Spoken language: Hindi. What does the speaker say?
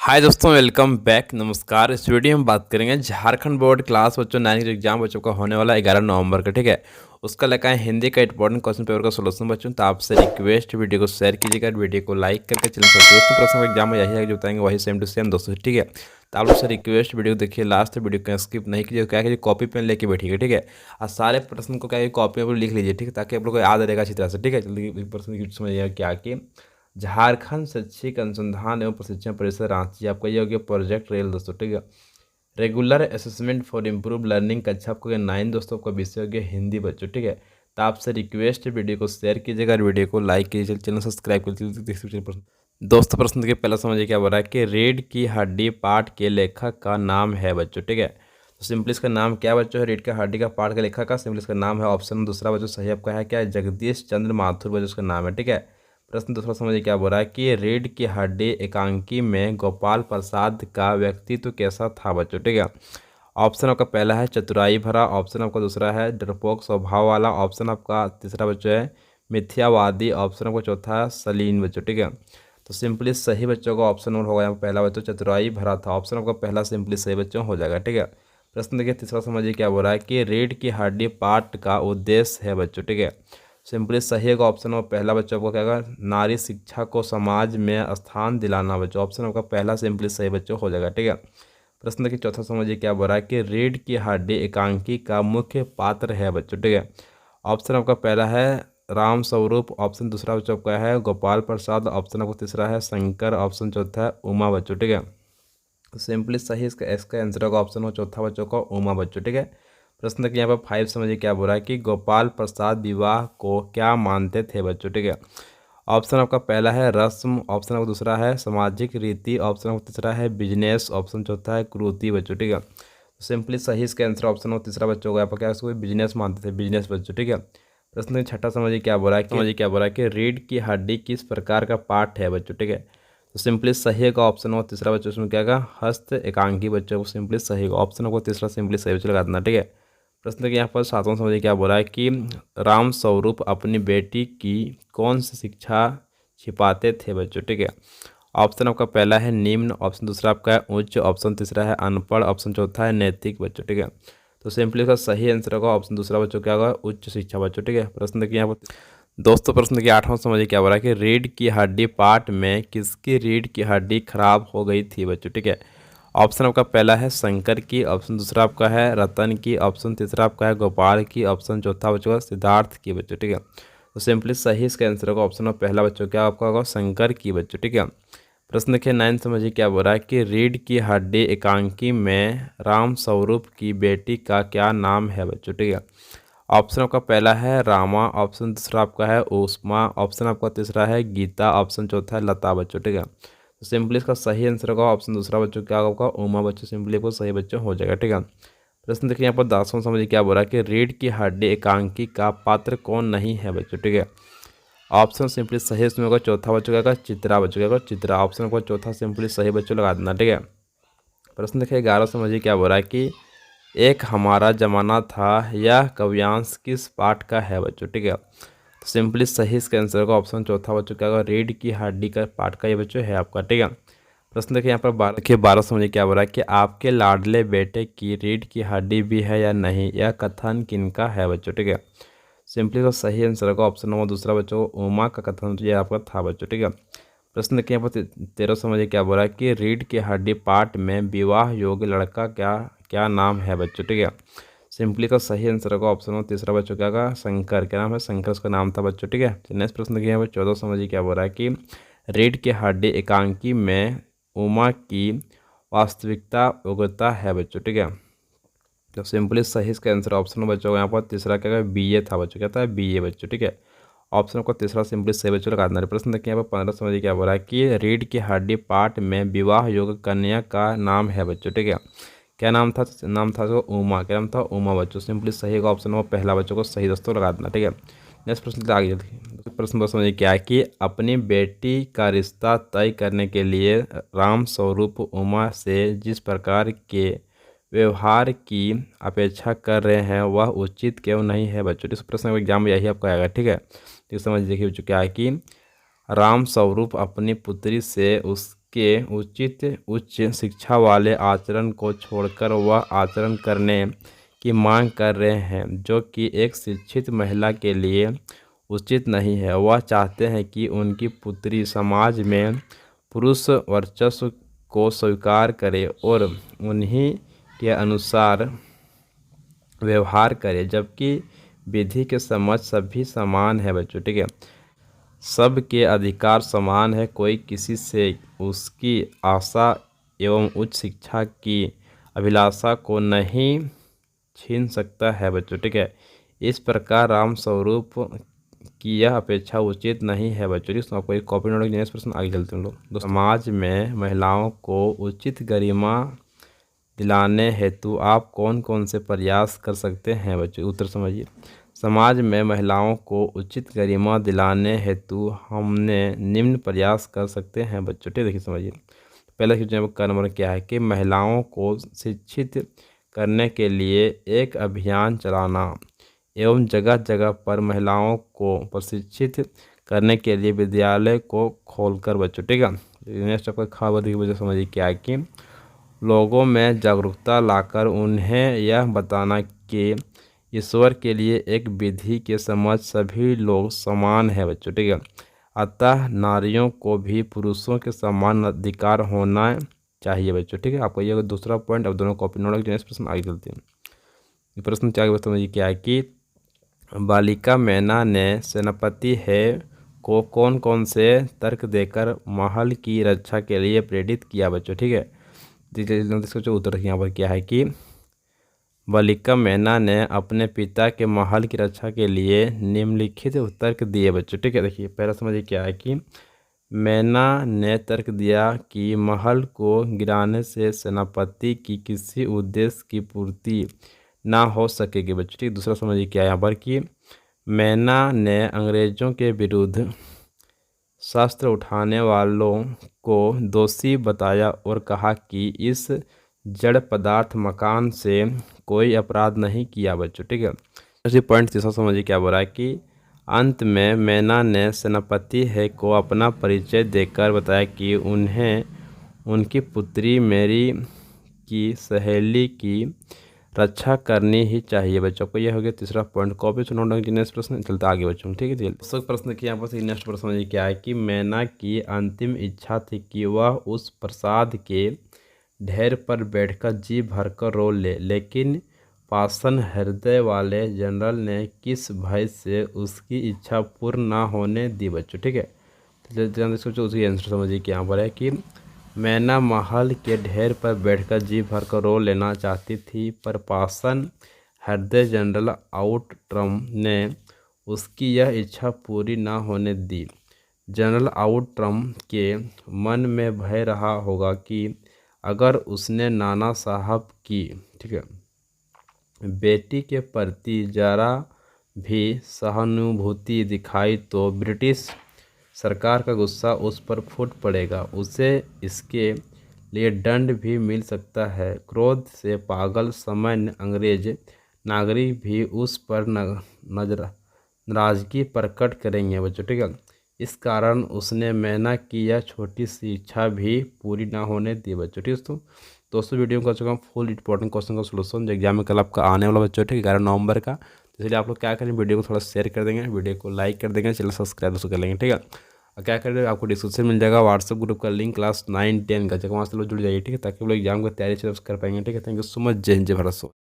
हाय दोस्तों, वेलकम बैक। नमस्कार। इस वीडियो में बात करेंगे झारखंड बोर्ड क्लास बच्चों 9 का एग्जाम बच्चों का होने वाला 11 नवंबर का। ठीक है, उसका लेकर आए हिंदी का इंपॉर्टेंट क्वेश्चन पेपर का सोल्यूशन बच्चों। तो आपसे रिक्वेस्ट, वीडियो को शेयर कीजिएगा, वीडियो को लाइक करके चैनल सब्सक्राइब। दोस्तों प्रश्न का एग्जाम में यही है जो बताएंगे वही सेम टू सेम दोस्तों। ठीक है, तो आप लोग से रिक्वेस्ट, वीडियो देखिए लास्ट, वीडियो को स्किप नहीं कीजिए। क्या कीजिए, कॉपी पेन लेके बैठिएगा। ठीक है, और सारे प्रश्न को क्या कॉपी पर लिख लीजिए। ठीक है, ताकि आप लोग को याद रहेगा अच्छी तरह से। ठीक है, जल्दी प्रश्न की समझिएगा क्या कि झारखंड शैक्षिक अनुसंधान एवं प्रशिक्षण परिषद रांची, आपका ये हो गया प्रोजेक्ट रेल दोस्तों। ठीक है, regular assessment for improve learning कक्षा आपको 9 दोस्तों का विषय हो गया हिंदी बच्चों। ठीक है, तो आपसे रिक्वेस्ट है वीडियो को शेयर कीजिएगा, वीडियो को लाइक कीजिए, चैनल सब्सक्राइब कीजिए। दोस्तों प्रश्न देखिए, पहला समझिए क्या बोल रहा है कि रीढ़ की हड्डी पाठ के लेखक का नाम है बच्चों। ठीक है, तो सिंपली इसका नाम क्या बच्चों है, रीढ़ की हड्डी का पाठ के लेखक का सिंपली इसका नाम है। ऑप्शन दूसरा बच्चों सही आपका है क्या, जगदीश चंद्र माथुर बच्चों उसका नाम है। ठीक है, प्रश्न दूसरा समझिए क्या बोल रहा है कि रीढ़ की हड्डी एकांकी में गोपाल प्रसाद का व्यक्तित्व कैसा था बच्चों। ठीक है, ऑप्शन आपका पहला है चतुराई भरा, ऑप्शन आपका दूसरा है डरपोक स्वभाव वाला, ऑप्शन आपका तीसरा बच्चों है मिथ्यावादी, ऑप्शन आपका चौथा है सलीन बच्चों। ठीक है, तो सिंपली सही बच्चों का ऑप्शन नंबर होगा यहाँ पहला बच्चों चतुराई भरा था। ऑप्शन आपका पहला सिंपली सही बच्चों हो जाएगा। ठीक है, प्रश्न देखिए तीसरा समझिए क्या बोल रहा है कि रीढ़ की हड्डी पाठ का उद्देश्य है बच्चों। ठीक है, सिंपली सही है ऑप्शन नंबर पहला बच्चों को क्या होगा, नारी शिक्षा को समाज में स्थान दिलाना बच्चों। ऑप्शन आपका पहला सिंपली सही बच्चों हो जाएगा। ठीक है, प्रश्न देखिए चौथा समझिए क्या बोल रहा है कि रीढ़ की हड्डी एकांकी का मुख्य पात्र है बच्चों। ठीक है, ऑप्शन आपका पहला है राम स्वरूप, ऑप्शन दूसरा बच्चों का है गोपाल प्रसाद, ऑप्शन आपका तीसरा है शंकर, ऑप्शन चौथा है उमा बच्चों। ठीक है, तो सिंपली सही इसका आंसर होगा ऑप्शन हो चौथा बच्चों का उमा बच्चों। ठीक है, प्रश्न देखिए यहाँ पर 5 समझिए क्या बोल रहा है कि गोपाल प्रसाद विवाह को क्या मानते थे बच्चों। ठीक है, ऑप्शन आपका पहला है रस्म, ऑप्शन आपका दूसरा है सामाजिक रीति, ऑप्शन आपका तीसरा है बिजनेस, ऑप्शन चौथा है क्रूति बच्चों। ठीक है, तो सिंपली सही इसका आंसर ऑप्शन और तीसरा बच्चों को यहाँ पर क्या इसको बिजनेस मानते थे, बिजनेस बच्चों। ठीक है, प्रश्न छठा समझिए क्या बोल रहा है, समझिए क्या बोल रहा है कि रीढ़ की हड्डी किस प्रकार का पार्ट है बच्चों। ठीक है, तो सिंपली सही का ऑप्शन और तीसरा बच्चों उसमें क्या होगा, हस्त एकांकी बच्चों को सिंपली सही का ऑप्शन को तीसरा सिंपली सही बच्चों लगा देना। ठीक है, प्रश्न के यहाँ पर सातवां समझिए क्या बोल रहा है कि राम स्वरूप अपनी बेटी की कौन सी शिक्षा छिपाते थे बच्चों। ठीक है, ऑप्शन आपका पहला है निम्न, ऑप्शन दूसरा आपका है उच्च, ऑप्शन तीसरा है अनपढ़, ऑप्शन चौथा है नैतिक बच्चों। ठीक है, तो सिंपली इसका सही आंसर होगा ऑप्शन दूसरा बच्चों क्या होगा, उच्च शिक्षा बच्चों। ठीक है, प्रश्न देखिए यहाँ पर दोस्तों प्रश्न देखिए आठवां समझिए क्या बोल रहा है कि रीढ़ की हड्डी पार्ट में किसकी रीढ़ की हड्डी खराब हो गई थी बच्चों। ठीक है, ऑप्शन आपका पहला है शंकर की, ऑप्शन दूसरा आपका है रतन की, ऑप्शन तीसरा आपका है गोपाल की, ऑप्शन चौथा बच्चों का सिद्धार्थ की बच्चों। ठीक है, तो सिंपली सही इसका आंसर होगा ऑप्शन में पहला बच्चों क्या आपका होगा, शंकर की बच्चों। ठीक है, प्रश्न देखिए 9 समझिए क्या बोल रहा है कि रीढ़ की हड्डी एकांकी में राम स्वरूप की बेटी का क्या नाम है बच्चों। ठीक है, ऑप्शन आपका पहला है रामा, ऑप्शन दूसरा आपका है उष्मा, ऑप्शन आपका तीसरा है गीता, ऑप्शन चौथा है लता बच्चों। ठीक है, तो सिंपली इसका सही आंसर होगा ऑप्शन दूसरा बच्चों क्या होगा, उमा बच्चों। सिंपली को सही बच्चों हो जाएगा। ठीक है, प्रश्न देखिए यहाँ पर 10वां समझिए क्या बोल रहा है कि रीढ़ की हड्डी एकांकी का पात्र कौन नहीं है बच्चों। ठीक है, ऑप्शन सिंपली सही इसमें होगा चौथा बच्चों का चित्रा बच्चों का चित्रा, ऑप्शन को चौथा सिंपली सही बच्चों लगा देना। ठीक है, प्रश्न देखिए 11 समझिए क्या बोल रहा है कि एक हमारा जमाना था, यह काव्यांश किस पाठ का है बच्चों। ठीक है, तो सिंपली सही इसका आंसर का ऑप्शन चौथा बच्चों क्या होगा, रीढ़ की हड्डी का पाठ का ये बच्चों है आपका। ठीक है, प्रश्न देखिए यहाँ पर 12 देखिए 12 समझिए क्या बोल रहा है कि आपके लाडले बेटे की रीढ़ की हड्डी भी है या नहीं, यह कथन किनका है बच्चों। ठीक है, सिंपली का सही आंसर होगा ऑप्शन नंबर दूसरा बच्चों को उमा का कथन ये आपका था बच्चों। ठीक है, प्रश्न देखिए यहाँ पर 13 समझिए क्या बोल रहा है कि रीढ़ की हड्डी पाठ में विवाह योग्य लड़का क्या क्या नाम है बच्चों। ठीक है, सिंपली का सही आंसर होगा ऑप्शन नंबर तीसरा बच्चों क्या होगा, शंकर। क्या नाम है, शंकर उसका नाम था बच्चों। ठीक है, नेक्स्ट प्रश्न देखिए यहाँ पर 14 समझिए क्या बोल रहा है कि रीढ़ की हड्डी एकांकी में उमा की वास्तविकता योग्यता है बच्चों। ठीक है, तो सिंपली सही इसका आंसर ऑप्शन बच्चों को यहाँ पर तीसरा क्या है, BA था बच्चों। क्या था, BA बच्चों। ठीक है, ऑप्शन को तीसरा सिंपली सही बच्चों लगा देना। प्रश्न देखिए यहाँ पर 15 समझिए क्या बोल रहा है कि रीढ़ की हड्डी पाठ में विवाह योग्य कन्या का नाम है बच्चों। ठीक है, क्या नाम था, नाम था उसको उमा। क्या नाम था, उमा बच्चों। सिंपली सही का ऑप्शन वो पहला बच्चों को सही दोस्तों लगा देना। ठीक है, नेक्स्ट प्रश्न आगे जल्दी प्रश्न बस समझिए क्या है कि अपनी बेटी का रिश्ता तय करने के लिए राम स्वरूप उमा से जिस प्रकार के व्यवहार की अपेक्षा कर रहे हैं वह उचित क्यों नहीं है बच्चों। इस प्रश्न का एग्जाम में यही आपका आएगा। ठीक है, तो समझ देखिए बच्चों क्या है कि राम स्वरूप अपनी पुत्री से उसके उचित उच्च शिक्षा वाले आचरण को छोड़कर वह आचरण करने की मांग कर रहे हैं जो कि एक शिक्षित महिला के लिए उचित नहीं है। वह चाहते हैं कि उनकी पुत्री समाज में पुरुष वर्चस्व को स्वीकार करे और उन्हीं के अनुसार व्यवहार करे, जबकि विधि के समझ सभी समान है बच्चों। ठीक है, सबके अधिकार समान है, कोई किसी से उसकी आशा एवं उच्च शिक्षा की अभिलाषा को नहीं छीन सकता है बच्चों। ठीक है, इस प्रकार राम स्वरूप की यह अपेक्षा उचित नहीं है बच्चों। तो आपको एक कॉपी नोट नेक्स्ट प्रश्न आगे चलते हैं लोग। समाज में महिलाओं को उचित गरिमा दिलाने हेतु आप कौन कौन से प्रयास कर सकते हैं बच्चों? उत्तर समझिए। समाज में महिलाओं को उचित गरिमा दिलाने हेतु हमने निम्न प्रयास कर सकते हैं बच्चों। ठीक, देखिए समझिए। पहला क्वेश्चन का नंबर क्या है कि महिलाओं को शिक्षित करने के लिए एक अभियान चलाना एवं जगह जगह पर महिलाओं को प्रशिक्षित करने के लिए विद्यालय को खोलकर बच्चों। ठीक है, नेक्स्ट आपका खाबदी की वजह समझिए क्या है कि लोगों में जागरूकता लाकर उन्हें यह बताना कि ईश्वर के लिए एक विधि के समझ सभी लोग समान है बच्चों। ठीक है, अतः नारियों को भी पुरुषों के समान अधिकार होना चाहिए बच्चों। ठीक है, आपको ये दूसरा पॉइंट। अब दोनों कॉपी नोट नेक्स्ट प्रश्न आगे चलते हैं। ये प्रश्न क्या समझिए क्या है कि बालिका मैना ने सेनापति है को कौन कौन से तर्क देकर महल की रक्षा के लिए प्रेरित किया बच्चों। ठीक है, इसका उत्तर यहाँ पर क्या है कि बालिका मैना ने अपने पिता के महल की रक्षा के लिए निम्नलिखित तर्क दिए बच्चों। ठीक है, देखिए पहला समझिए क्या है कि मैना ने तर्क दिया कि महल को गिराने से सेनापति की किसी उद्देश्य की पूर्ति ना हो सकेगी बच्चों। ठीक, दूसरा समझिए क्या है यहाँ पर कि मैना ने अंग्रेजों के विरुद्ध शस्त्र उठाने वालों को दोषी बताया और कहा कि इस जड़ पदार्थ मकान से कोई अपराध नहीं किया बच्चों। ठीक है, इसी पॉइंट तीसरा समझिए क्या बोल रहा है कि अंत में मैना ने सेनापति है को अपना परिचय देकर बताया कि उन्हें उनकी पुत्री मेरी की सहेली की रक्षा करनी ही चाहिए बच्चों को। यह हो गया तीसरा पॉइंट। कॉपी से नोट नेक्स्ट प्रश्न चलता आगे बच्चों। ठीक है, तो प्रश्न की यहाँ पर नेक्स्ट प्रश्न समझिए क्या है कि मैना की अंतिम इच्छा थी कि वह उस प्रसाद के ढेर पर बैठकर जी भरकर रो ले, लेकिन पाषाण हृदय वाले जनरल ने किस भय से उसकी इच्छा पूर्ण ना होने दी बच्चों। ठीक है, तो सोचो उसकी आंसर समझिए कि यहाँ पर है कि मैना महल के ढेर पर बैठकर जी भरकर रो लेना चाहती थी, पर पाषाण हृदय जनरल आउटरम ने उसकी यह इच्छा पूरी ना होने दी। जनरल आउटरम के मन में भय रहा होगा कि अगर उसने नाना साहब की, ठीक है, बेटी के प्रति जरा भी सहानुभूति दिखाई तो ब्रिटिश सरकार का गुस्सा उस पर फूट पड़ेगा, उसे इसके लिए दंड भी मिल सकता है। क्रोध से पागल सामान्य अंग्रेज नागरिक भी उस पर नाराजगी प्रकट करेंगे बच्चों। ठीक है, इस कारण उसने मैना की यह छोटी सी इच्छा भी पूरी ना होने दी बच्चों। ठीक है दोस्तों, वीडियो में कर चुका हूँ फुल इंपॉर्टेंट क्वेश्चन का सोल्यूशन जो एग्जाम में कल आपका आने वाला बच्चों। ठीक है, 11 नवंबर का। तो इसलिए आप लोग क्या करें, वीडियो को थोड़ा शेयर कर देंगे, वीडियो को लाइक कर देंगे, चैनल सब्सक्राइब कर लेंगे। ठीक है, और क्या करें, आपको डिस्क्रिप्शन मिल जाएगा व्हाट्सएप ग्रुप का लिंक क्लास 9-10 का, जगह वहाँ से लोग जुड़ जाइए। ठीक है, ताकि वो लोग एग्जाम की तैयारी से कर पाएंगे। ठीक है, थैंक यू सो मच। जय हिंद, जय भारत।